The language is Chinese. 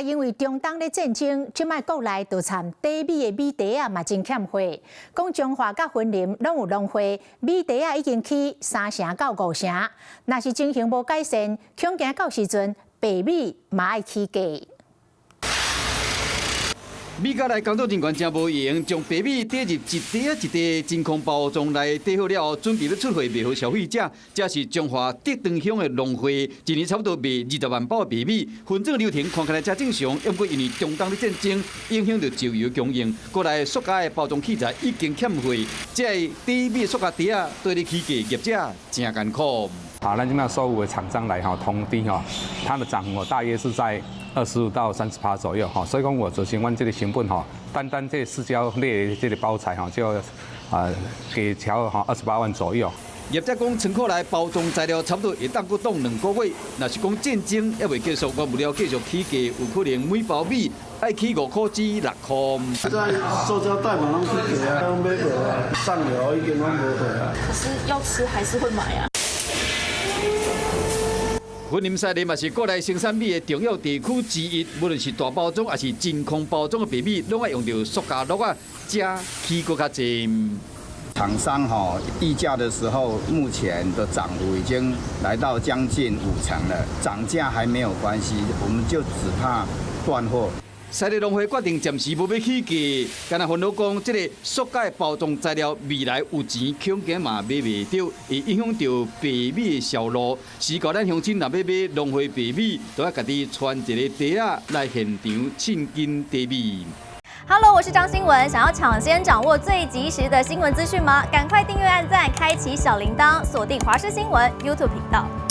因為中東的戰爭，即賣國內就產低米的米茶啊嘛真欠貨。講中華甲雲林攏有農會，米茶啊已經起3成到5成。若是情形無改善，恐驚到時陣白米嘛愛起價。米甲內工作人員真無閒，將白米滴入一袋一袋真空包裝內滴好了後，準備要出貨賣予消費者。這是中華竹塘鄉的農會，一年差不多賣20萬包白米，分裝流程看起來真正常。不過因為中東的戰爭影響到石油供應，國內塑膠的包裝器材已經欠貨，這低米塑膠袋啊對你起價，業者真艱苦。好，咱今麥所有的廠商來通知它的漲幅大約是在25%到30%左右所以講我執行完這個成本單這塑膠類這個包材就給調28萬左右。業者講，倉庫內包裝材料差不多會當佫凍2個月。若是講戰爭還未結束，我物料繼續起價，有可能每包米愛起5塊至6塊。現在塑膠袋嘛，攏起價啊，買無啊，上游已經攏無貨啊。可是要吃還是會買啊。雲林西里嘛是國內生產米的重要地區之一，無論是大包裝還是真空包裝的白米，攏愛用到塑膠袋啊，加起佫較濟。廠商議價的時候，目前的漲幅已經來到將近5成了，漲價還沒有關係，我們就只怕斷貨。西里農會決定暫時無要起價，敢若煩惱講，這個塑膠包裝材料未來有錢，恐驚嘛買袂到，會影響到白米的銷路。時到咱鄉親若要買農會白米，都要家己傳一個袋仔來現場稱斤底米。Hello， 我是張新文，想要搶先掌握最及時的新聞資訊嗎？趕快訂閱、按讚、開啟小鈴鐺，鎖定華視新聞 YouTube 頻道。